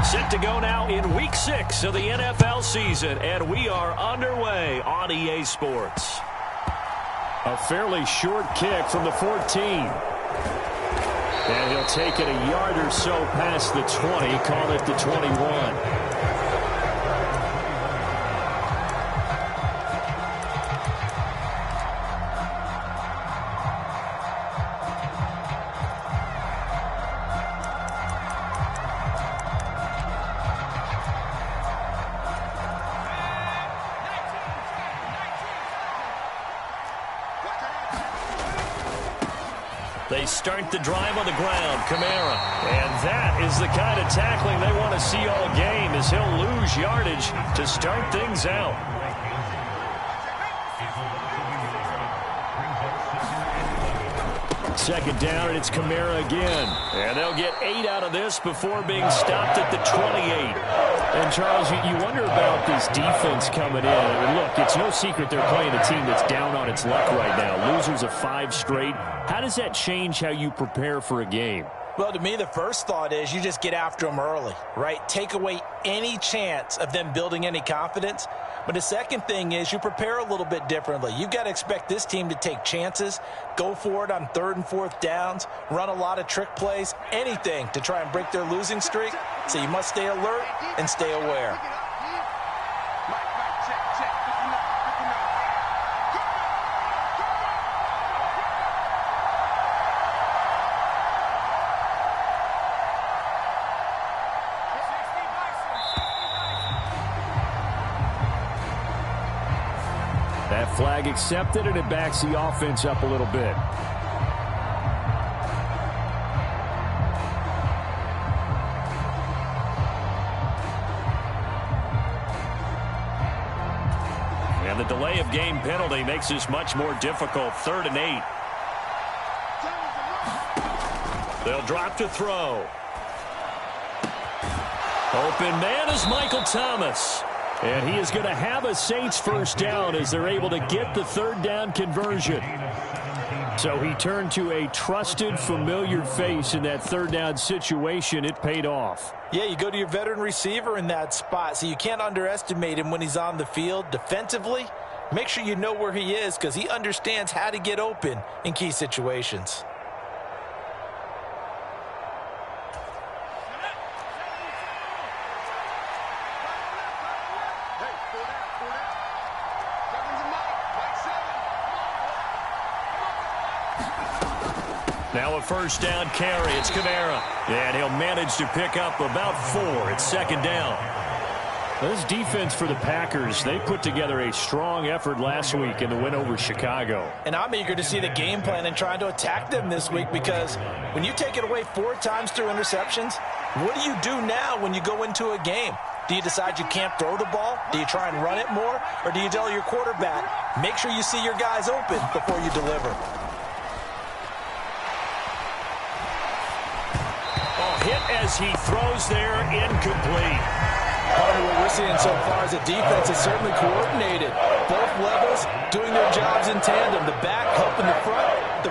Set to go now in Week 6 of the NFL season, and we are underway on EA Sports. A fairly short kick from the 14. And he'll take it a yard or so past the 20, call it the 21. They start the drive on the ground, Kamara. And that is the kind of tackling they want to see all game, as he'll lose yardage to start things out. Second down, and it's Kamara again. And they'll get 8 out of this before being stopped at the 28. And, Charles, you wonder about this defense coming in. I mean, look, it's no secret they're playing a team that's down on its luck right now. Losers of 5 straight. How does that change how you prepare for a game? Well, to me, the first thought is you just get after them early, right? Take away any chance of them building any confidence. But the second thing is you prepare a little bit differently. You've got to expect this team to take chances, go for it on 3rd and 4th downs, run a lot of trick plays, anything to try and break their losing streak. So you must stay alert and stay aware. That flag accepted, and it backs the offense up a little bit. And the delay of game penalty makes this much more difficult. 3rd and 8. They'll drop to throw. Open man is Michael Thomas. And he is going to have a Saints first down as they're able to get the 3rd down conversion. So he turned to a trusted, familiar face in that 3rd down situation. It paid off. Yeah, you go to your veteran receiver in that spot, so you can't underestimate him when he's on the field. Defensively, make sure you know where he is because he understands how to get open in key situations. Now a first down carry. It's Kamara. And he'll manage to pick up about 4. It's 2nd down. This defense for the Packers, they put together a strong effort last week in the win over Chicago. And I'm eager to see the game plan and trying to attack them this week because when you take it away 4 times through interceptions, what do you do now when you go into a game? Do you decide you can't throw the ball? Do you try and run it more? Or do you tell your quarterback, make sure you see your guys open before you deliver? Hit as he throws there, incomplete. Part of what we're seeing so far is the defense is certainly coordinated. Both levels doing their jobs in tandem. The back helping the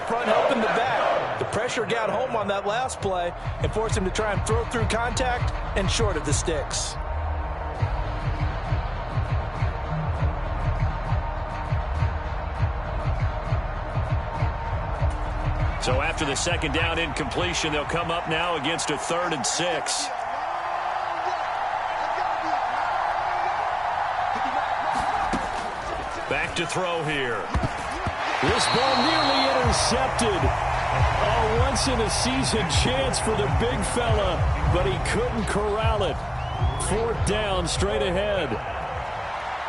front helping the back. The pressure got home on that last play and forced him to try and throw through contact and short of the sticks. So after the 2nd down incompletion, they'll come up now against a 3rd and 6. Back to throw here. This ball nearly intercepted. A once-in-a-season chance for the big fella, but he couldn't corral it. 4th down, straight ahead.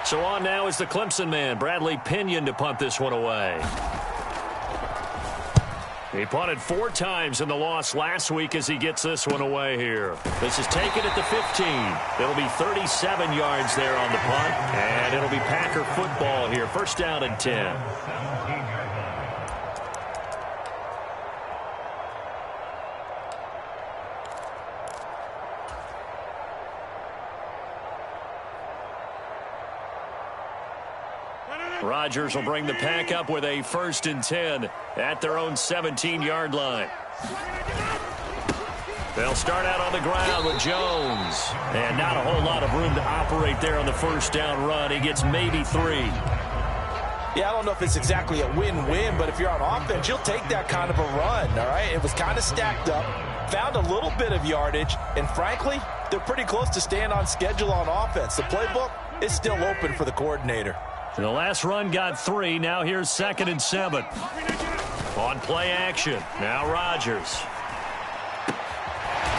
So on now is the Clemson man, Bradley Pinion, to punt this one away. He punted 4 times in the loss last week as he gets this one away here. This is taken at the 15. It'll be 37 yards there on the punt, and it'll be Packer football here. 1st down and 10. Rodgers will bring the pack up with a 1st and 10 at their own 17-yard line. They'll start out on the ground with Jones. And not a whole lot of room to operate there on the first down run. He gets maybe 3. Yeah, I don't know if it's exactly a win-win, but if you're on offense, you'll take that kind of a run, all right? It was kind of stacked up, found a little bit of yardage, and frankly, they're pretty close to staying on schedule on offense. The playbook is still open for the coordinator. The last run got 3. Now here's 2nd and 7. On play action. Now Rodgers.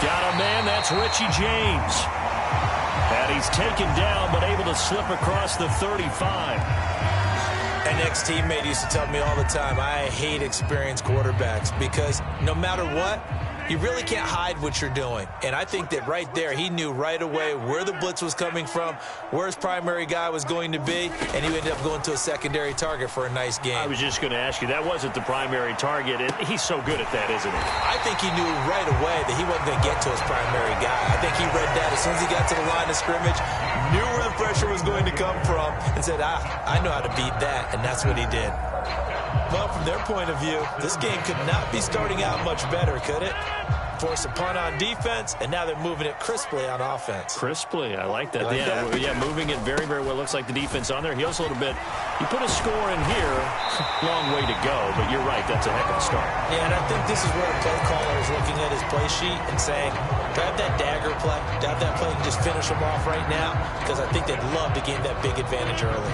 Got a man, that's Richie James. And he's taken down, but able to slip across the 35. An ex-teammate used to tell me all the time, I hate experienced quarterbacks because no matter what, you really can't hide what you're doing. And I think that right there, he knew right away where the blitz was coming from, where his primary guy was going to be, and he ended up going to a secondary target for a nice game. I was just going to ask you, that wasn't the primary target, and he's so good at that, isn't he? I think he knew right away that he wasn't going to get to his primary guy. I think he read that as soon as he got to the line of scrimmage, knew where the pressure was going to come from, and said, I know how to beat that, and that's what he did. Well, from their point of view, this game could not be starting out much better, could it? Force a punt on defense, and now they're moving it crisply on offense. Crisply, I like that. Like that? Yeah, moving it very, very well. Looks like the defense on there. Heels a little bit. He put a score in here. Long way to go, but you're right. That's a heck of a start. Yeah, and I think this is where a play caller is looking at his play sheet and saying, grab that dagger play, grab that play and just finish them off right now, because I think they'd love to gain that big advantage early.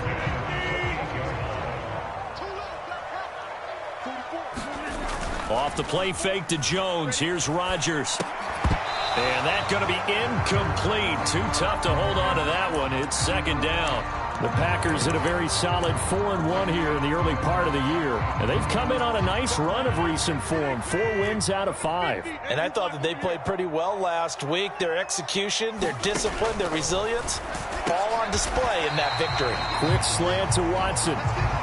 Off the play fake to Jones. Here's Rodgers. And that's going to be incomplete. Too tough to hold on to that one. It's 2nd down. The Packers hit a very solid 4-1 here in the early part of the year. And they've come in on a nice run of recent form. 4 wins out of 5. And I thought that they played pretty well last week. Their execution, their discipline, their resilience, all on display in that victory. Quick slant to Watson.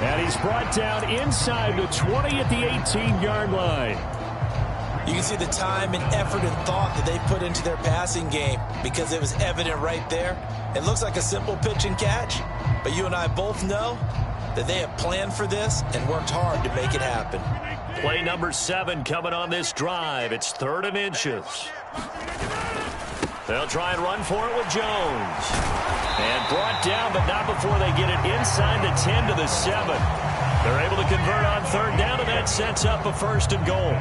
And he's brought down inside the 20 at the 18-yard line. You can see the time and effort and thought that they put into their passing game because it was evident right there. It looks like a simple pitch and catch, but you and I both know that they have planned for this and worked hard to make it happen. Play number 7 coming on this drive. It's 3rd and inches. They'll try and run for it with Jones. And brought down, but not before they get it inside the 10 to the 7. They're able to convert on 3rd down, and that sets up a 1st and goal.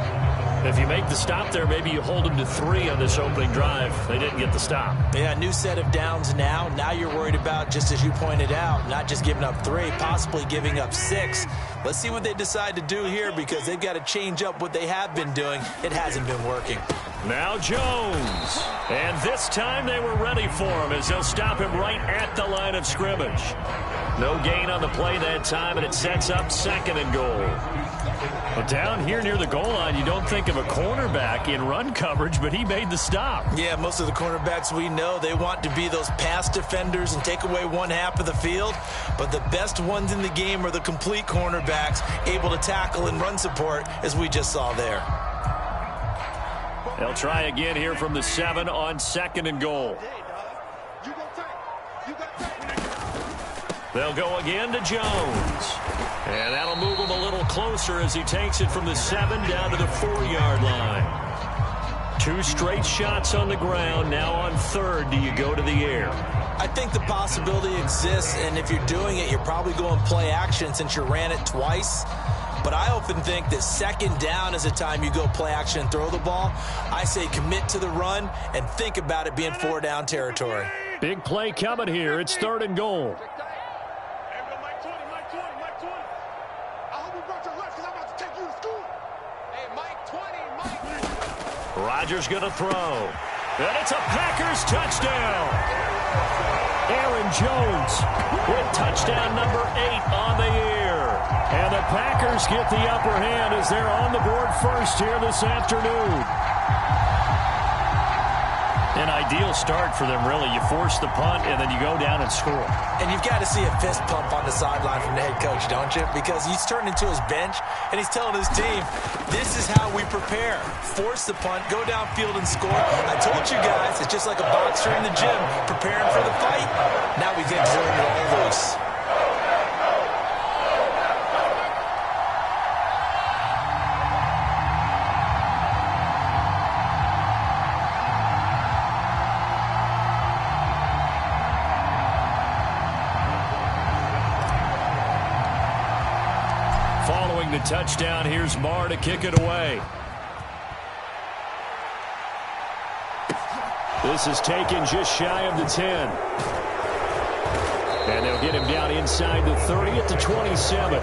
If you make the stop there, maybe you hold them to 3 on this opening drive. They didn't get the stop. Yeah, new set of downs now. Now you're worried about, just as you pointed out, not just giving up 3, possibly giving up 6. Let's see what they decide to do here because they've got to change up what they have been doing. It hasn't been working. Now Jones. And this time they were ready for him as they'll stop him right at the line of scrimmage. No gain on the play that time, and it sets up 2nd and goal. Well, down here near the goal line, you don't think of a cornerback in run coverage, but he made the stop. Yeah, most of the cornerbacks we know, they want to be those pass defenders and take away one half of the field. But the best ones in the game are the complete cornerbacks, able to tackle and run support, as we just saw there. They'll try again here from the 7 on 2nd and goal. They'll go again to Jones. And that'll move him a little closer as he takes it from the 7 down to the 4-yard line. 2 straight shots on the ground. Now on 3rd, do you go to the air? I think the possibility exists, and if you're doing it, you're probably going play action since you ran it twice. But I often think that 2nd down is a time you go play action and throw the ball. I say commit to the run and think about it being 4-down territory. Big play coming here. It's 3rd and goal. Rodgers going to throw. And it's a Packers touchdown. Aaron Jones with touchdown number 8 on the year. And the Packers get the upper hand as they're on the board first here this afternoon. An ideal start for them, really. You force the punt, and then you go down and score. And you've got to see a fist pump on the sideline from the head coach, don't you? Because he's turned into his bench, and he's telling his team, this is how we prepare. Force the punt, go downfield and score. I told you guys, it's just like a boxer in the gym preparing for the fight. Now we get to turn it all loose. to touchdown. Here's Marr to kick it away. This is taken just shy of the 10. And they'll get him down inside the 30 at the 27.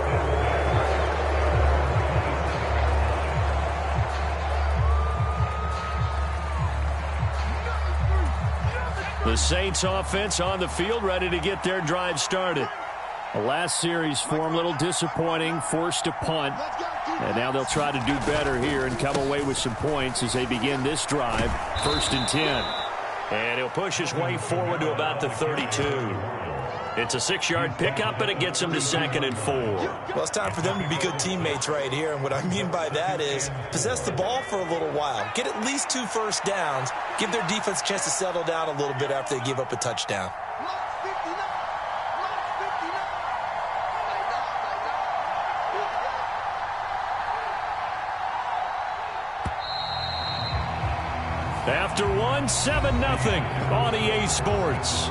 The Saints offense on the field, ready to get their drive started. The last series for them, a little disappointing, forced to punt. And now they'll try to do better here and come away with some points as they begin this drive, 1st and 10. And he'll push his way forward to about the 32. It's a 6-yard pickup, and it gets him to 2nd and 4. Well, it's time for them to be good teammates right here. And what I mean by that is possess the ball for a little while. Get at least 2 first downs. Give their defense a chance to settle down a little bit after they give up a touchdown. After one, 7-0 on EA Sports.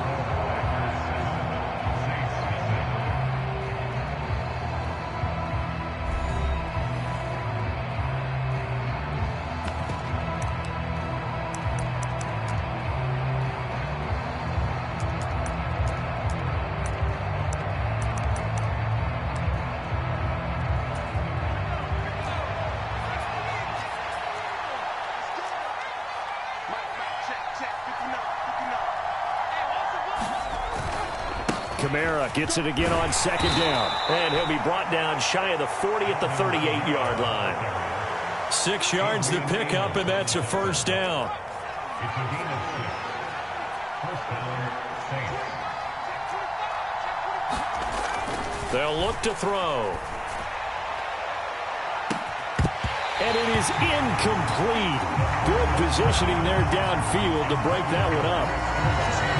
Kamara gets it again on 2nd down. And he'll be brought down shy of the 40 at the 38-yard line. 6 yards to pick up, and that's a 1st down. They'll look to throw. And it is incomplete. Good positioning there downfield to break that one up.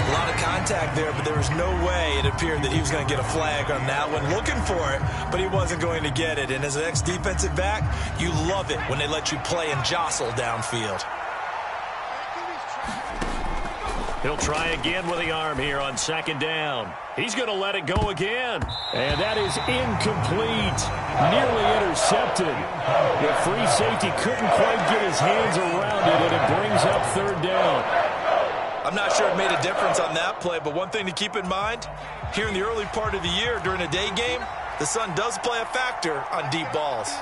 A lot of contact there, but there was no way it appeared that he was going to get a flag on that one. Looking for it, but he wasn't going to get it. And as an ex-defensive back, you love it when they let you play and jostle downfield. He'll try again with the arm here on 2nd down. He's going to let it go again. And that is incomplete. Nearly intercepted. The free safety couldn't quite get his hands around it, and it brings up 3rd down. I'm not sure it made a difference on that play, but one thing to keep in mind, here in the early part of the year during a day game, the sun does play a factor on deep balls.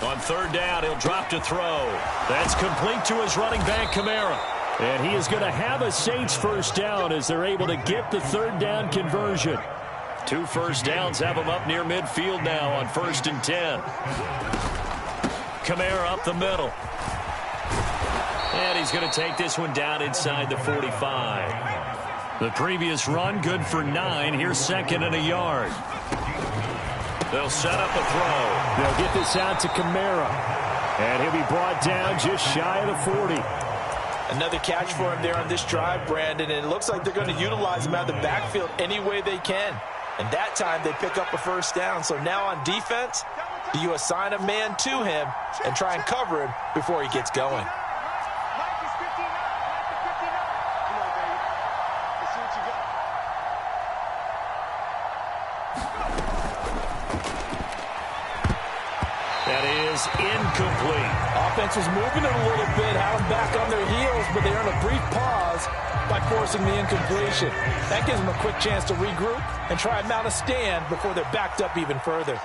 On 3rd down, he'll drop to throw. That's complete to his running back, Kamara. And he is going to have a Saints 1st down as they're able to get the 3rd down conversion. 2 first downs have him up near midfield now on 1st and 10. Kamara up the middle. And he's going to take this one down inside the 45. The previous run good for 9. Here's 2nd and a yard. They'll set up a throw. They'll get this out to Kamara. And he'll be brought down just shy of the 40. Another catch for him there on this drive, Brandon, and it looks like they're going to utilize him out of the backfield any way they can. And that time they pick up a 1st down. So now on defense, do you assign a man to him and try and cover him before he gets going? That is incomplete. Offense was moving it a little bit, had them back on their heels, but they earned a brief pause by forcing the incompletion. That gives them a quick chance to regroup and try and mount a stand before they're backed up even further.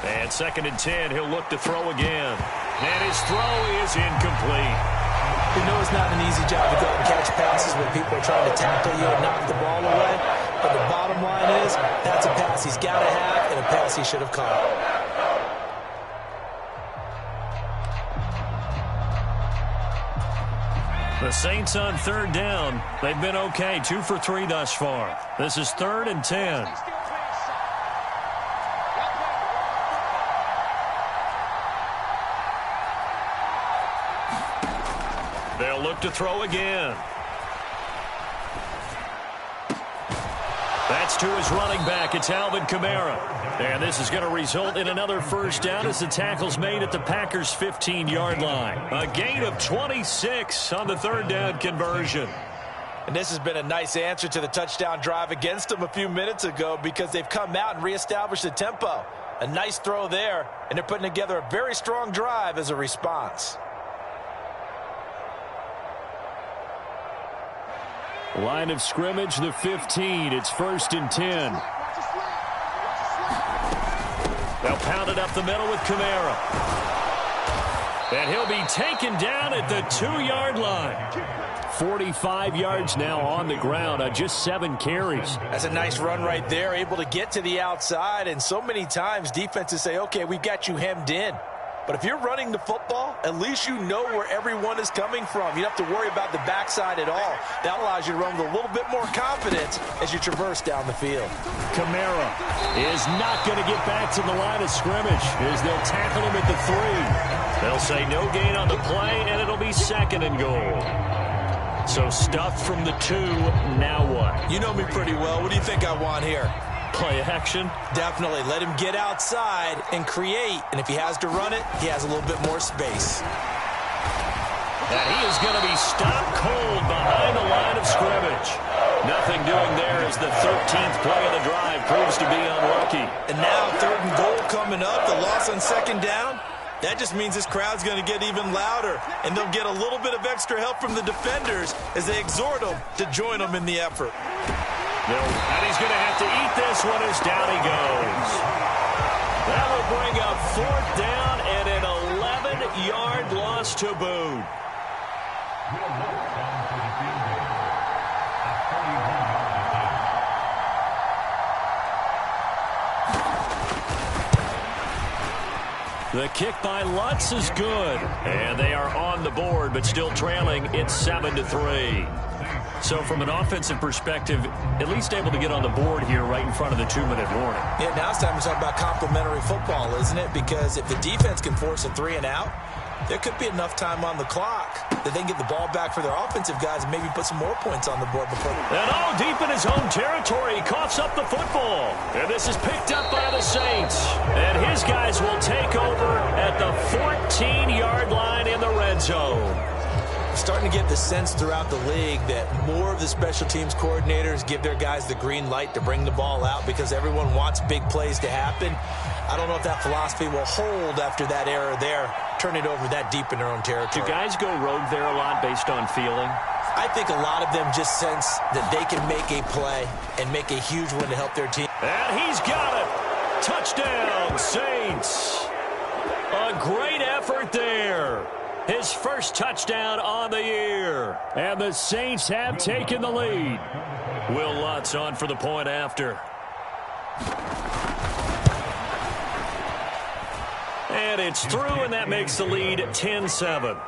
And 2nd and 10, he'll look to throw again. And his throw is incomplete. You know it's not an easy job to go out and catch passes when people are trying to tackle you and knock the ball away. But the bottom line is, that's a pass he's got to have and a pass he should have caught. The Saints on 3rd down. They've been okay, 2 for 3 thus far. This is 3rd and 10. They'll look to throw again. That's to his running back. It's Alvin Kamara. And this is going to result in another first down as the tackle's made at the Packers' 15-yard line. A gain of 26 on the third down conversion. And this has been a nice answer to the touchdown drive against them a few minutes ago because they've come out and reestablished the tempo. A nice throw there, and they're putting together a very strong drive as a response. Line of scrimmage, the 15. It's 1st and 10. They'll pound it up the middle with Kamara. And he'll be taken down at the 2-yard line. 45 yards now on the ground on just 7 carries. That's a nice run right there, able to get to the outside. And so many times defenses say, okay, we've got you hemmed in. But if you're running the football, at least you know where everyone is coming from. You don't have to worry about the backside at all. That allows you to run with a little bit more confidence as you traverse down the field. Kamara is not going to get back to the line of scrimmage as they'll tackle him at the 3. They'll say no gain on the play, and it'll be 2nd and goal. So stuffed from the 2, now what? You know me pretty well. What do you think I want here? Play action? Definitely. Let him get outside and create. And if he has to run it, he has a little bit more space. And he is going to be stopped cold behind the line of scrimmage. Nothing doing there as the 13th play of the drive proves to be unlucky. And now 3rd and goal coming up. The loss on 2nd down. That just means this crowd's going to get even louder. And they'll get a little bit of extra help from the defenders as they exhort them to join them in the effort. And he's going to have to eat this one as down he goes. That will bring up 4th down and an 11-yard loss to boot. The kick by Lutz is good. And they are on the board, but still trailing. It's 7-3. So from an offensive perspective, at least able to get on the board here right in front of the 2-minute warning. Yeah, now it's time to talk about complementary football, isn't it? Because if the defense can force a 3 and out, there could be enough time on the clock that they can get the ball back for their offensive guys and maybe put some more points on the board before. And all deep in his home territory, he coughs up the football. And this is picked up by the Saints. And his guys will take over at the 14-yard line in the red zone. Starting to get the sense throughout the league that more of the special teams coordinators give their guys the green light to bring the ball out because everyone wants big plays to happen. I don't know if that philosophy will hold after that error there, turn it over that deep in their own territory. Do guys go rogue there a lot based on feeling? I think a lot of them just sense that they can make a play and make a huge one to help their team. And he's got it. Touchdown, Saints. A great effort there. His first touchdown on the year. And the Saints have taken the lead. Will Lutz on for the point after. And it's through, and that makes the lead 10-7.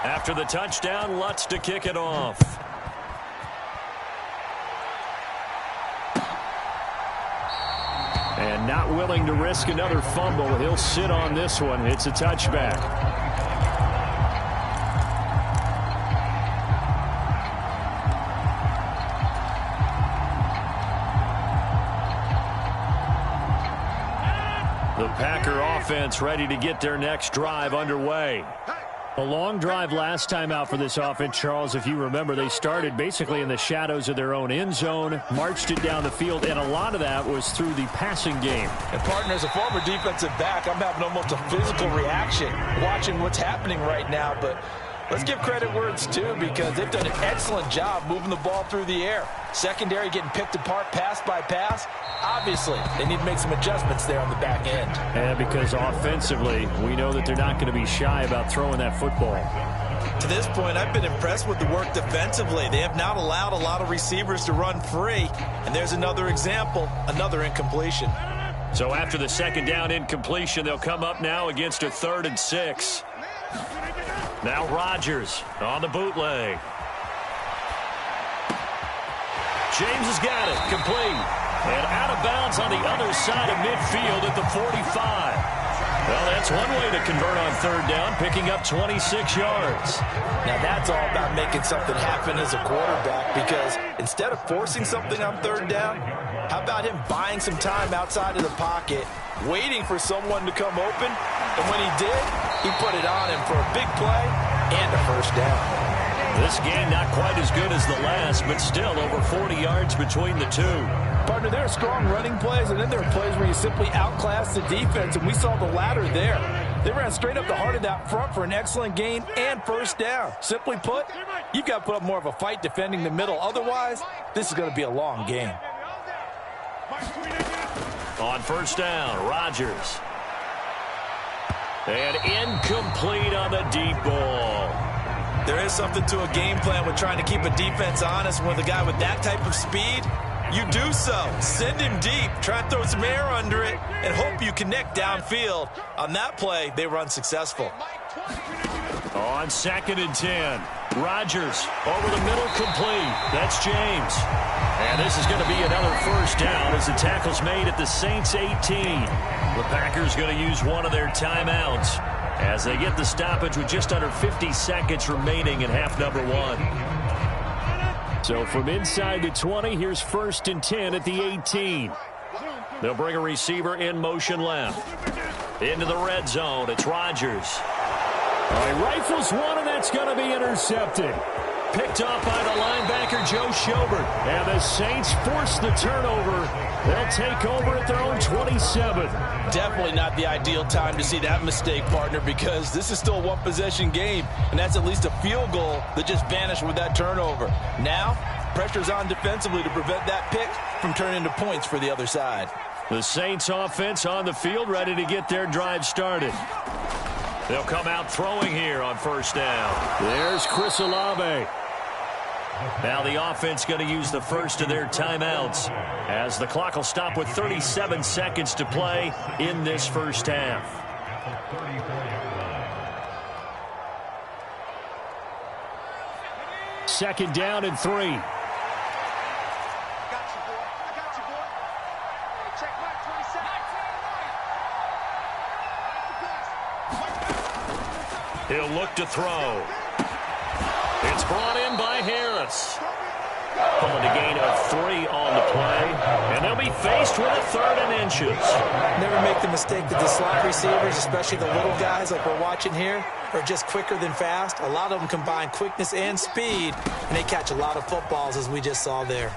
After the touchdown, Lutz to kick it off. And not willing to risk another fumble. He'll sit on this one. It's a touchback. The Packer offense ready to get their next drive underway. A long drive last time out for this offense, Charles. If you remember, they started basically in the shadows of their own end zone, marched it down the field, and a lot of that was through the passing game. And, partner, as a former defensive back, I'm having almost a physical reaction watching what's happening right now. But let's give credit where it's due because they've done an excellent job moving the ball through the air. Secondary getting picked apart pass by pass. Obviously, they need to make some adjustments there on the back end. And because offensively, we know that they're not going to be shy about throwing that football. To this point, I've been impressed with the work defensively. They have not allowed a lot of receivers to run free. And there's another example, another incompletion. So after the second down incompletion, they'll come up now against a 3rd and 6. Now Rodgers on the bootleg. James has got it, complete. And out of bounds on the other side of midfield at the 45. Well, that's one way to convert on third down, picking up 26 yards. Now, that's all about making something happen as a quarterback, because instead of forcing something on third down, how about him buying some time outside of the pocket, waiting for someone to come open, and when he did, he put it on him for a big play and a first down. This game not quite as good as the last, but still over 40 yards between the two. Partner, there are strong running plays, and then there are plays where you simply outclass the defense, and we saw the latter there. They ran straight up the heart of that front for an excellent gain and first down. Simply put, you've got to put up more of a fight defending the middle. Otherwise, this is going to be a long game. On first down, Rodgers. And incomplete on the deep ball. There is something to a game plan with trying to keep a defense honest. With a guy with that type of speed, you do so. Send him deep, try and throw some air under it, and hope you connect downfield. On that play, they were unsuccessful. On 2nd and 10, Rodgers over the middle, complete. That's James. And this is going to be another first down as the tackle's made at the Saints 18. The Packers going to use one of their timeouts as they get the stoppage with just under 50 seconds remaining in half number one. So from inside the 20, here's 1st and 10 at the 18. They'll bring a receiver in motion left. Into the red zone, it's Rodgers. All right, rifles one, and that's going to be intercepted. Picked off by the linebacker, Joe Schobert. And the Saints force the turnover. They'll take over at their own 27. Definitely not the ideal time to see that mistake, partner, because this is still a one-possession game, and that's at least a field goal that just vanished with that turnover. Now, pressure's on defensively to prevent that pick from turning into points for the other side. The Saints offense on the field, ready to get their drive started. They'll come out throwing here on first down. There's Chris Olave. Now the offense going to use the first of their timeouts as the clock will stop with 37 seconds to play in this first half. Second down and 3. He'll look to throw. It's brought in by Harris. Pulling a gain of 3 on the play. And they'll be faced with a 3rd and inches. Never make the mistake that the slot receivers, especially the little guys like we're watching here, are just quicker than fast. A lot of them combine quickness and speed, and they catch a lot of footballs, as we just saw there.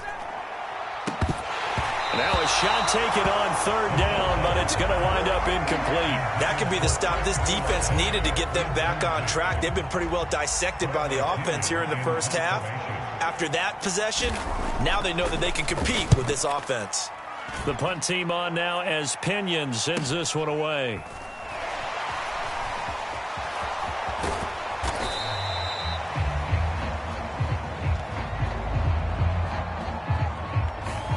Now a shot taken on 3rd down, but it's going to wind up incomplete. That could be the stop this defense needed to get them back on track. They've been pretty well dissected by the offense here in the first half. After that possession, now they know that they can compete with this offense. The punt team on now as Pinion sends this one away.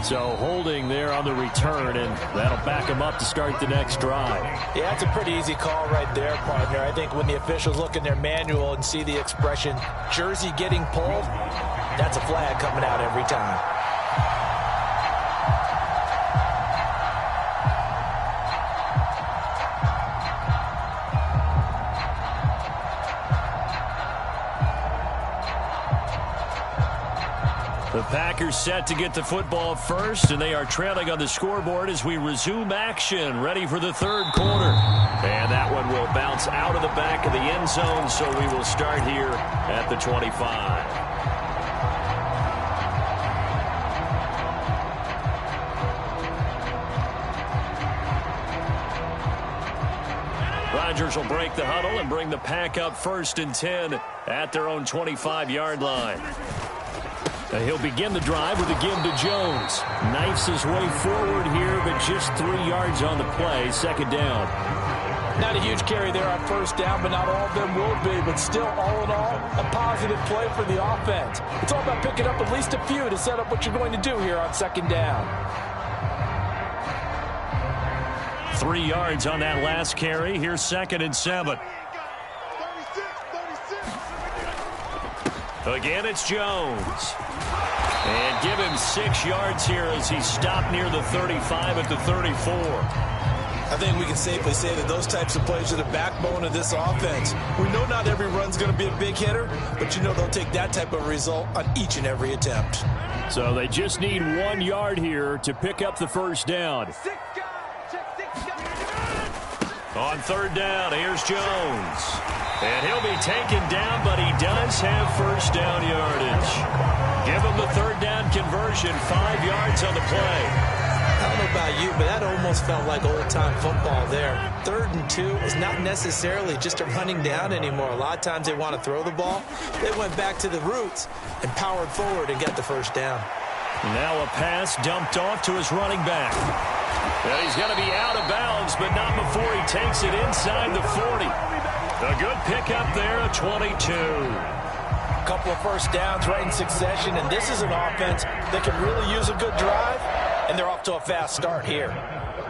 So holding there on the return, and that'll back him up to start the next drive. Yeah, that's a pretty easy call right there, partner. I think when the officials look in their manual and see the expression, jersey getting pulled, that's a flag coming out every time. The Packers set to get the football first, and they are trailing on the scoreboard as we resume action, ready for the 3rd quarter. And that one will bounce out of the back of the end zone, so we will start here at the 25. Rodgers will break the huddle and bring the Pack up 1st and 10 at their own 25-yard line. He'll begin the drive with a give to Jones. Knifes his way forward here, but just 3 yards on the play. 2nd down. Not a huge carry there on first down, but not all of them will be. But still, all in all, a positive play for the offense. It's all about picking up at least a few to set up what you're going to do here on 2nd down. 3 yards on that last carry. Here's 2nd and 7. Again, it's Jones. And give him 6 yards here as he stopped near the 35 at the 34. I think we can safely say that those types of plays are the backbone of this offense. We know not every run's going to be a big hitter, but you know they'll take that type of result on each and every attempt. So they just need 1 yard here to pick up the first down. On third down, here's Jones. And he'll be taken down, but he does have first down yardage. Give him the third down conversion, 5 yards on the play. I don't know about you, but that almost felt like old-time football there. 3rd and 2 is not necessarily just a running down anymore. A lot of times they want to throw the ball. They went back to the roots and powered forward and got the first down. Now a pass dumped off to his running back. And he's going to be out of bounds, but not before he takes it inside the 40. A good pickup there, a 22. A couple of first downs right in succession, and this is an offense that could really use a good drive, and they're off to a fast start here.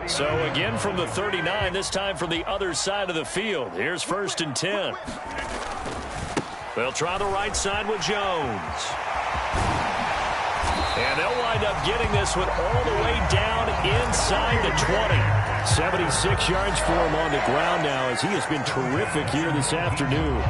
So again from the 39, this time from the other side of the field. Here's 1st and 10. They'll try the right side with Jones. And they'll wind up getting this one all the way down inside the 20. 76 yards for him on the ground now as he has been terrific here this afternoon.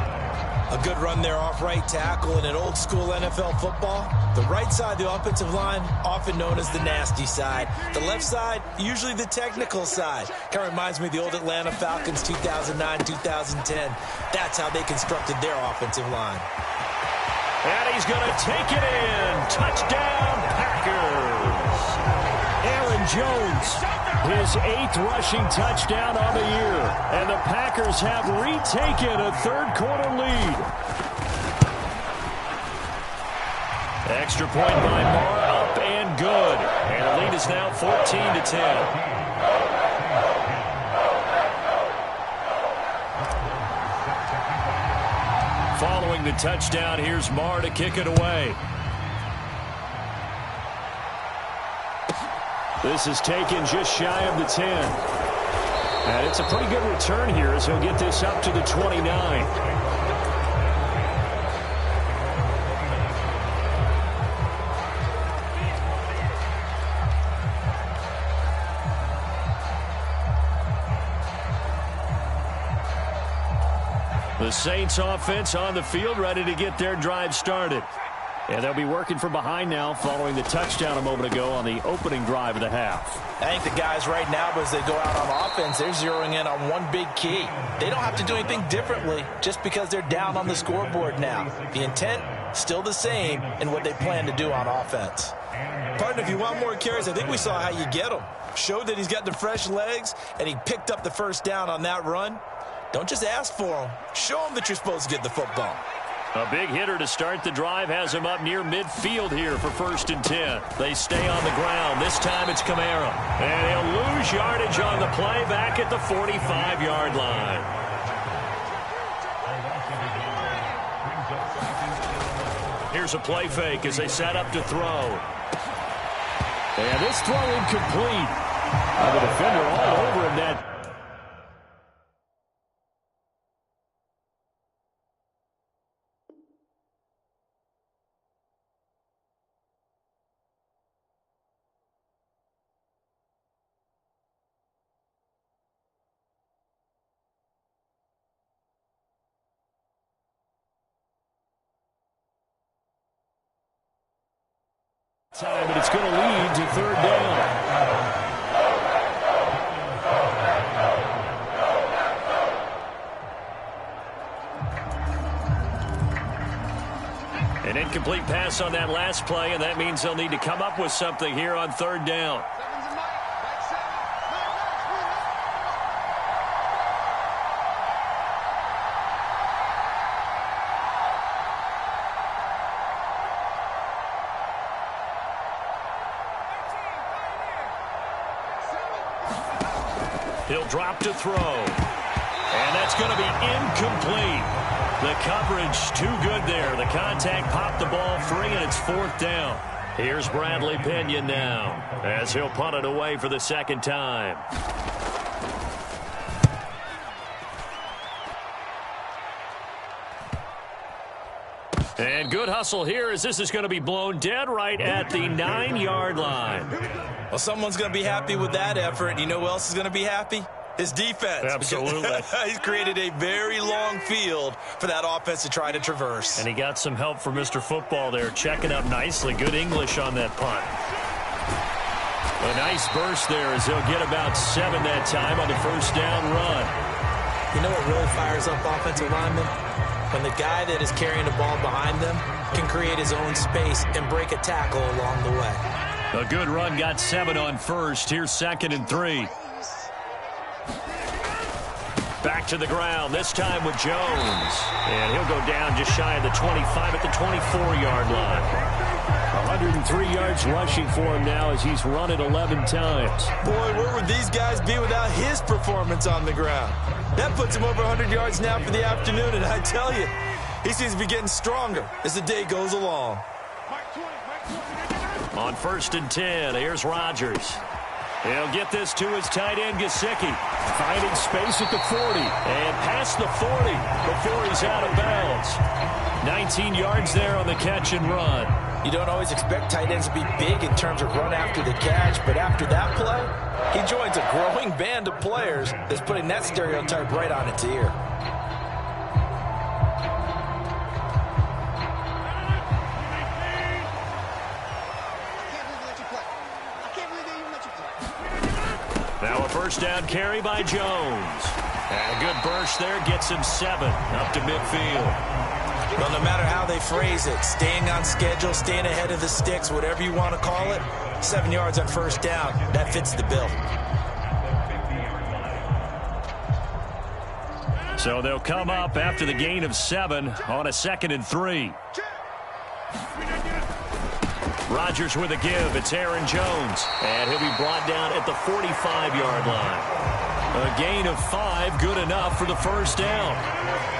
A good run there off right tackle in an old-school NFL football. The right side, the offensive line, often known as the nasty side. The left side, usually the technical side. Kind of reminds me of the old Atlanta Falcons 2009-2010. That's how they constructed their offensive line. And he's going to take it in. Touchdown, Packers. Aaron Jones, his 8th rushing touchdown on the year. And the Packers have retaken a third-quarter lead. Extra point by Marr, up and good. And the lead is now 14-10. Following the touchdown, here's Marr to kick it away. This is taken just shy of the 10. And it's a pretty good return here as he'll get this up to the 29. The Saints offense on the field, ready to get their drive started. And they'll be working from behind now following the touchdown a moment ago on the opening drive of the half. I think the guys right now, as they go out on offense, they're zeroing in on one big key. They don't have to do anything differently just because they're down on the scoreboard now. The intent, still the same in what they plan to do on offense. Partner, if you want more carries, I think we saw how you get them. Showed that he's got the fresh legs, and he picked up the first down on that run. Don't just ask for them. Show them that you're supposed to get the football. A big hitter to start the drive has him up near midfield here for 1st and 10. They stay on the ground. This time it's Kamara. And he'll lose yardage on the play back at the 45-yard line. Here's a play fake as they set up to throw. And this throw incomplete. The defender all over him. That time, but it's going to lead to 3rd down. An incomplete pass on that last play, and that means they'll need to come up with something here on 3rd down. He'll drop to throw. And that's going to be incomplete. The coverage too good there. The contact popped the ball free, and it's 4th down. Here's Bradley Pinion now as he'll punt it away for the 2nd time. And good hustle here as this is going to be blown dead right at the 9-yard line. Well, someone's going to be happy with that effort. You know who else is going to be happy? His defense. Absolutely. He's created a very long field for that offense to try to traverse. And he got some help from Mr. Football there, checking up nicely. Good English on that punt. A nice burst there as he'll get about 7 that time on the first down run. You know what really fires up offensive linemen? When the guy that is carrying the ball behind them can create his own space and break a tackle along the way. A good run, got 7 on first. Here's 2nd and 3. Back to the ground, this time with Jones. And he'll go down just shy of the 25 at the 24-yard line. 103 yards rushing for him now as he's run it 11 times. Boy, where would these guys be without his performance on the ground? That puts him over 100 yards now for the afternoon, and I tell you, he seems to be getting stronger as the day goes along. On 1st and 10, here's Rodgers. He'll get this to his tight end, Gesicki. Finding space at the 40. And past the 40 before he's out of bounds. 19 yards there on the catch and run. You don't always expect tight ends to be big in terms of run after the catch, but after that play, he joins a growing band of players that's putting that stereotype right on its ear. Now a first down carry by Jones. And a good burst there gets him 7 up to midfield. Well, no matter how they phrase it, staying on schedule, staying ahead of the sticks, whatever you want to call it, 7 yards on first down, that fits the bill. So they'll come up after the gain of 7 on a 2nd and 3. Rodgers with a give. It's Aaron Jones. And he'll be brought down at the 45-yard line. A gain of 5, good enough for the first down.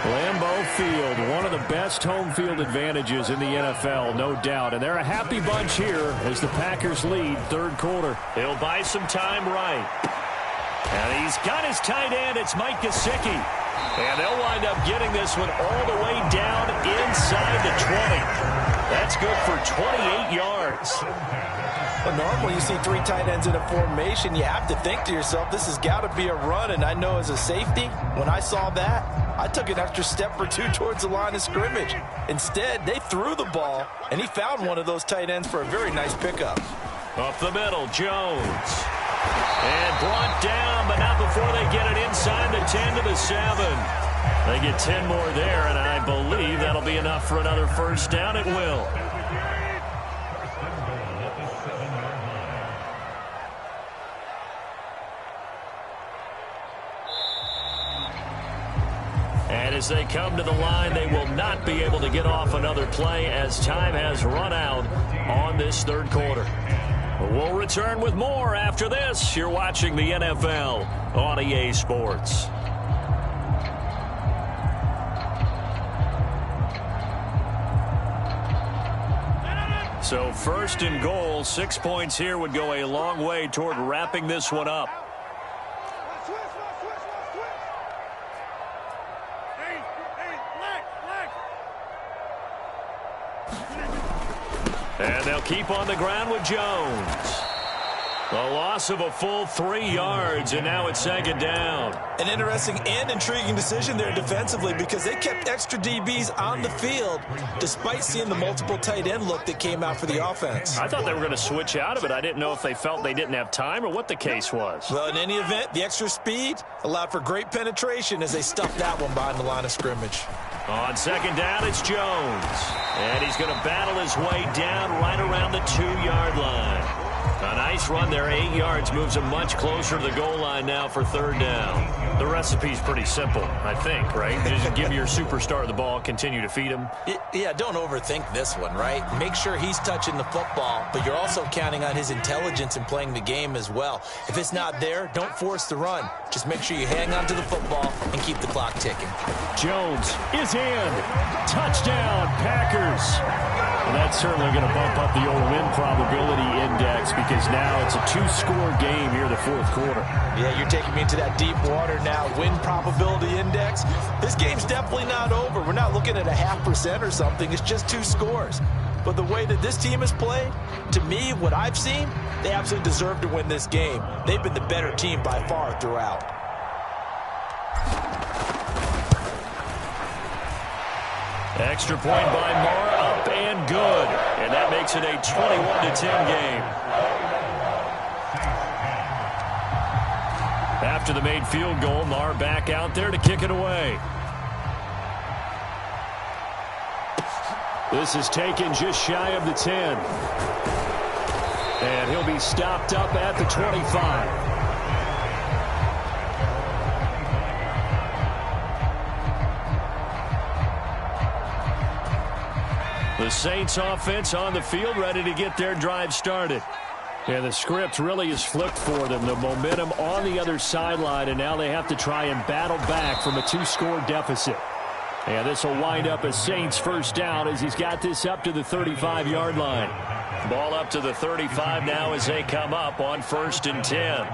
Lambeau Field, one of the best home field advantages in the NFL, no doubt. And they're a happy bunch here as the Packers lead 3rd quarter. He'll buy some time right. And he's got his tight end. It's Mike Gesicki. And they'll wind up getting this one all the way down inside the 20. That's good for 28 yards. Well, normally you see 3 tight ends in a formation, you have to think to yourself, this has got to be a run. And I know as a safety, when I saw that, I took an extra step or 2 towards the line of scrimmage. Instead, they threw the ball, and he found one of those tight ends for a very nice pickup. Up the middle, Jones. And brought down, but not before they get it inside the 10 to the 7. They get 10 more there, and I believe that'll be enough for another first down. It will. And as they come to the line, they will not be able to get off another play as time has run out on this 3rd quarter. We'll return with more after this. You're watching the NFL on EA Sports. So 1st and goal, 6 points here would go a long way toward wrapping this one up. And they'll keep on the ground with Jones. A loss of a full 3 yards, and now it's 2nd down. An interesting and intriguing decision there defensively because they kept extra DBs on the field despite seeing the multiple tight end look that came out for the offense. I thought they were going to switch out of it. I didn't know if they felt they didn't have time or what the case was. Well, in any event, the extra speed allowed for great penetration as they stuffed that one behind the line of scrimmage. On 2nd down, it's Jones. And he's going to battle his way down right around the 2-yard line. A nice run there, 8 yards, moves him much closer to the goal line now for 3rd down. The recipe's pretty simple, I think, right? Just give your superstar the ball, continue to feed him. Yeah, don't overthink this one, right? Make sure he's touching the football, but you're also counting on his intelligence in playing the game as well. If it's not there, don't force the run. Just make sure you hang on to the football and keep the clock ticking. Jones is in. Touchdown, Packers. And that's certainly going to bump up the old win probability index because now it's a 2-score game here in the 4th quarter. Yeah, you're taking me into that deep water now. Win probability index. This game's definitely not over. We're not looking at a 0.5% or something. It's just 2 scores. But the way that this team has played, to me, what I've seen, they absolutely deserve to win this game. They've been the better team by far throughout. Extra point by Marr, up and good. And that makes it a 21-10 game. After the made field goal, Marr back out there to kick it away. This is taken just shy of the 10. And he'll be stopped up at the 25. The Saints offense on the field, ready to get their drive started. And the script really is flipped for them. The momentum on the other sideline, and now they have to try and battle back from a 2-score deficit. And this will wind up a Saints first down as he's got this up to the 35-yard line. Ball up to the 35 now as they come up on 1st and 10.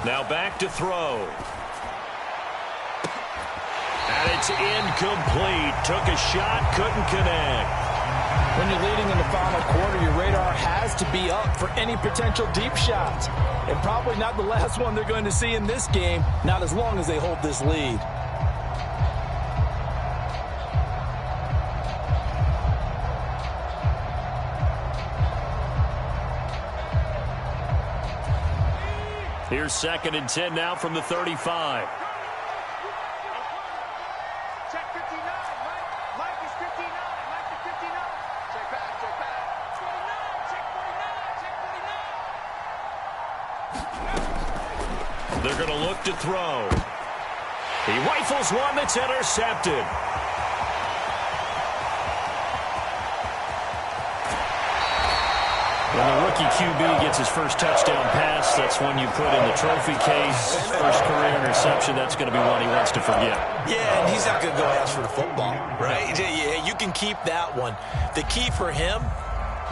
Now back to throw. And it's incomplete. Took a shot, couldn't connect. When you're leading in the final quarter, your radar has to be up for any potential deep shots. And probably not the last one they're going to see in this game, not as long as they hold this lead. Here's 2nd and 10 now from the 35. Check 59, Mike. Mike is 59. Mike is 59. Check back, check back. 49, check 49, check 49. They're going to look to throw. He rifles one that's intercepted. When the rookie QB gets his first touchdown pass, that's when you put in the trophy case. First career interception, that's going to be one he wants to forget. Yeah, and he's not going to go ask for the football, right? Yeah, you can keep that one. The key for him,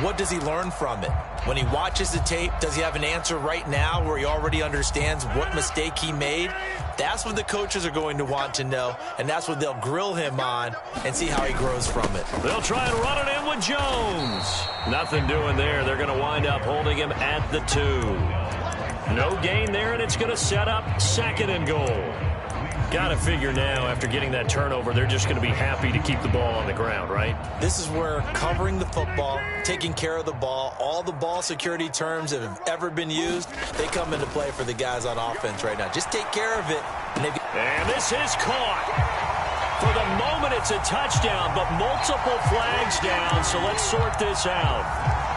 what does he learn from it? When he watches the tape, does he have an answer right now where he already understands what mistake he made? That's what the coaches are going to want to know, and that's what they'll grill him on and see how he grows from it. They'll try and run it in with Jones. Nothing doing there. They're going to wind up holding him at the 2. No gain there, and it's going to set up 2nd and goal. Got to figure now, after getting that turnover, they're just going to be happy to keep the ball on the ground, right? This is where covering the football, taking care of the ball, all the ball security terms that have ever been used, they come into play for the guys on offense right now. Just take care of it. And this is caught. For the moment, it's a touchdown, but multiple flags down, so let's sort this out.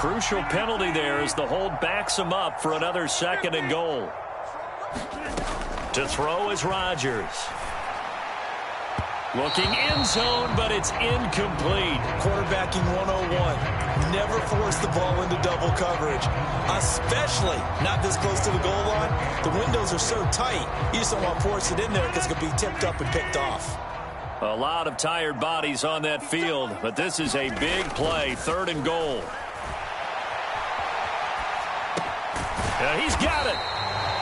Crucial penalty there as the hold backs him up for another 2nd and goal. To throw is Rodgers. Looking end zone, but it's incomplete. Quarterbacking 101. Never force the ball into double coverage, especially not this close to the goal line. The windows are so tight, you just don't want to force it in there because it could be tipped up and picked off. A lot of tired bodies on that field, but this is a big play, 3rd and goal. He's got it.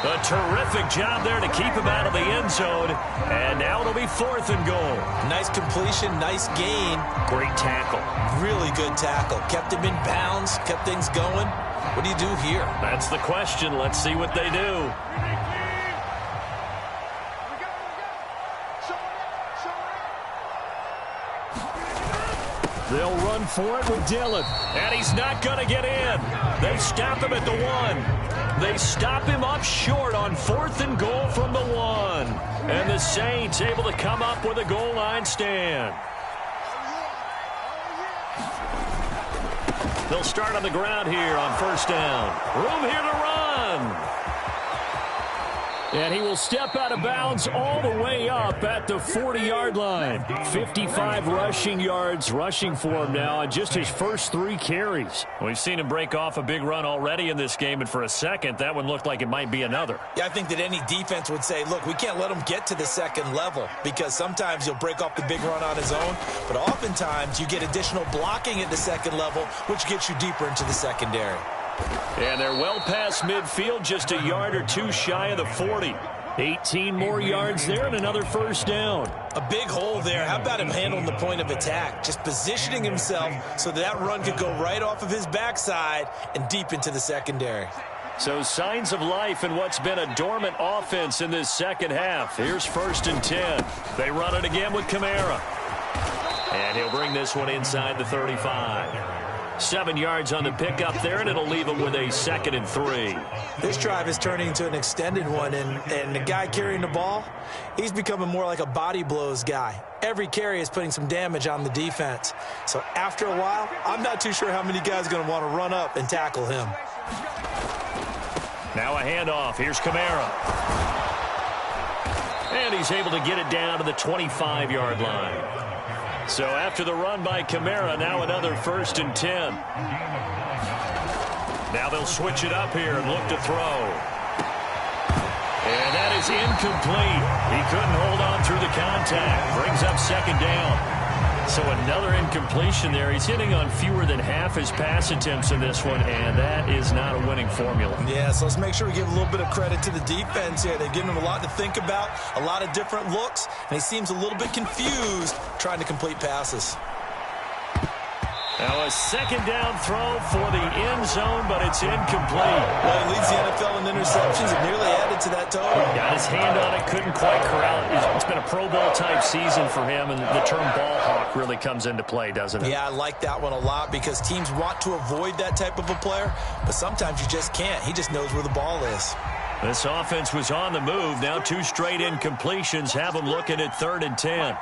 A terrific job there to keep him out of the end zone. And now it'll be 4th and goal. Nice completion, nice gain. Great tackle. Really good tackle. Kept him in bounds, kept things going. What do you do here? That's the question. Let's see what they do. They'll run for it with Dillon. And he's not going to get in. They stop him at the 1. They stop him up short on 4th and goal from the 1. And the Saints able to come up with a goal line stand. They'll start on the ground here on 1st down. Room here to run. And he will step out of bounds all the way up at the 40-yard line. 55 rushing yards rushing for him now on just his first 3 carries. We've seen him break off a big run already in this game, and for a second, that one looked like it might be another. Yeah, I think that any defense would say, look, we can't let him get to the second level because sometimes he'll break off the big run on his own, but oftentimes you get additional blocking at the second level, which gets you deeper into the secondary. And they're well past midfield, just a yard or 2 shy of the 40. 18 more yards there and another first down. A big hole there. How about him handling the point of attack? Just positioning himself so that run could go right off of his backside and deep into the secondary. So signs of life in what's been a dormant offense in this second half. Here's 1st and 10. They run it again with Kamara. And he'll bring this one inside the 35. 7 yards on the pickup there, and it'll leave him with a 2nd and 3. This drive is turning into an extended one, and the guy carrying the ball, he's becoming more like a body blows guy. Every carry is putting some damage on the defense. So after a while, I'm not too sure how many guys are going to want to run up and tackle him. Now a handoff. Here's Kamara. And he's able to get it down to the 25-yard line. So after the run by Kamara, now another 1st and 10. Now they'll switch it up here and look to throw. And that is incomplete. He couldn't hold on through the contact. Brings up 2nd down. So another incompletion there. He's hitting on fewer than half his pass attempts in this one, and that is not a winning formula. Yeah, so let's make sure we give a little bit of credit to the defense here. They've given him a lot to think about, a lot of different looks, and he seems a little bit confused trying to complete passes. Now a 2nd down throw for the end zone, but it's incomplete. Well, he leads the NFL in interceptions and nearly added to that total. Got his hand on it, couldn't quite corral it. It's been a Pro Bowl type season for him, and the term ball hawk really comes into play, doesn't it? Yeah, I like that one a lot because teams want to avoid that type of a player, but sometimes you just can't. He just knows where the ball is. This offense was on the move. Now 2 straight incompletions have them looking at 3rd and 10.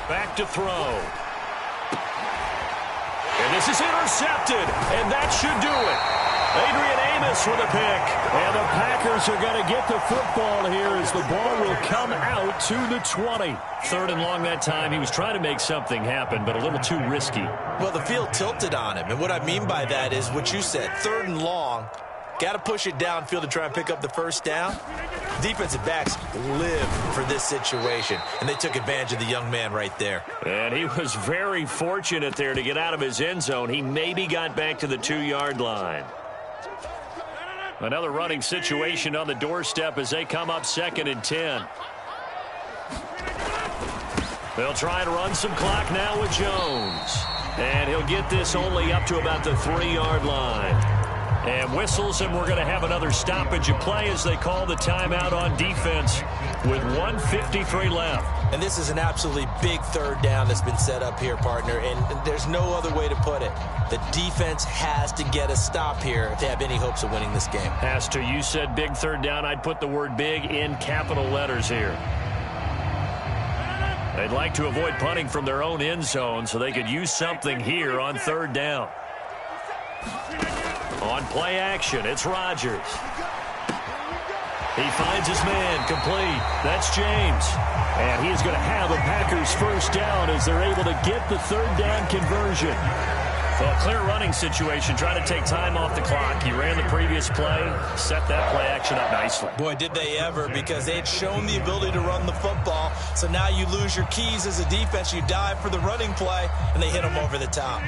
Back to throw. And this is intercepted, and that should do it. Adrian Amos with a pick. And the Packers are going to get the football here as the ball will come out to the 20. 3rd and long that time. He was trying to make something happen, but a little too risky. Well, the field tilted on him, and what I mean by that is what you said, 3rd and long. Got to push it downfield to try and pick up the first down. Defensive backs live for this situation, and they took advantage of the young man right there. And he was very fortunate there to get out of his end zone. He maybe got back to the 2-yard line. Another running situation on the doorstep as they come up 2nd and 10. They'll try to run some clock now with Jones. And he'll get this only up to about the 3-yard line. And whistles, and we're going to have another stoppage of play as they call the timeout on defense with 1:53 left. And this is an absolutely big 3rd down that's been set up here, partner, and there's no other way to put it. The defense has to get a stop here if they have any hopes of winning this game. Has to. You said big 3rd down. I'd put the word big in capital letters here. They'd like to avoid punting from their own end zone so they could use something here on 3rd down. On play action, it's Rodgers. He finds his man, complete. That's James. And he's going to have a Packers first down as they're able to get the 3rd down conversion. Well, clear running situation, trying to take time off the clock. He ran the previous play, set that play action up nicely. Boy, did they ever, because they had shown the ability to run the football. So now you lose your keys as a defense. You dive for the running play, and they hit them over the top.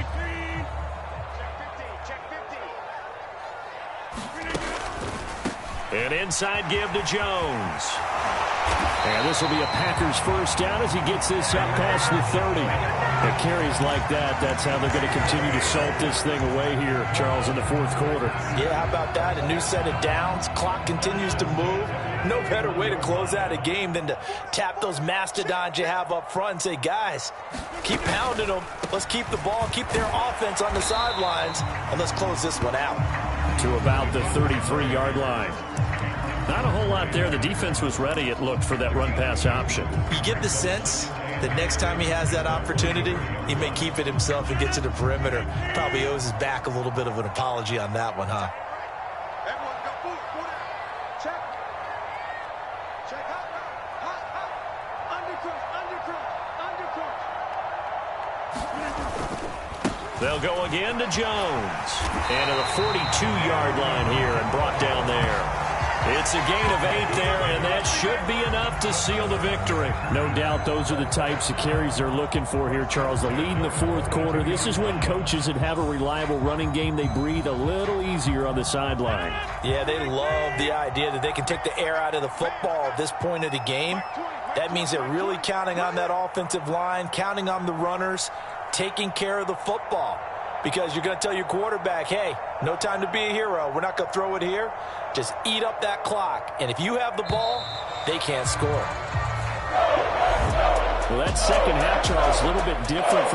An inside give to Jones. And this will be a Packers first down as he gets this up past the 30. The carries like that, that's how they're going to continue to salt this thing away here, Charles, in the 4th quarter. Yeah, how about that? A new set of downs. Clock continues to move. No better way to close out a game than to tap those mastodons you have up front and say, guys, keep pounding them. Let's keep the ball, keep their offense on the sidelines, and let's close this one out. To about the 33-yard line. Not a whole lot there. The defense was ready, it looked, for that run-pass option. You get the sense The next time he has that opportunity, he may keep it himself and get to the perimeter. Probably owes his back a little bit of an apology on that one, huh? Everyone go, move out. Check. Check out. Under crunch. They'll go again to Jones. And to the 42-yard line here and brought down there. It's a gain of 8 there, and that should be enough to seal the victory. No doubt those are the types of carries they're looking for here, Charles. The lead in the fourth quarter. This is when coaches that have a reliable running game, they breathe a little easier on the sideline. Yeah, they love the idea that they can take the air out of the football at this point of the game. That means they're really counting on that offensive line, counting on the runners, taking care of the football. Because you're going to tell your quarterback, hey, no time to be a hero. We're not going to throw it here. Just eat up that clock. And if you have the ball, they can't score. Well, that second half, Charles, a little bit different from the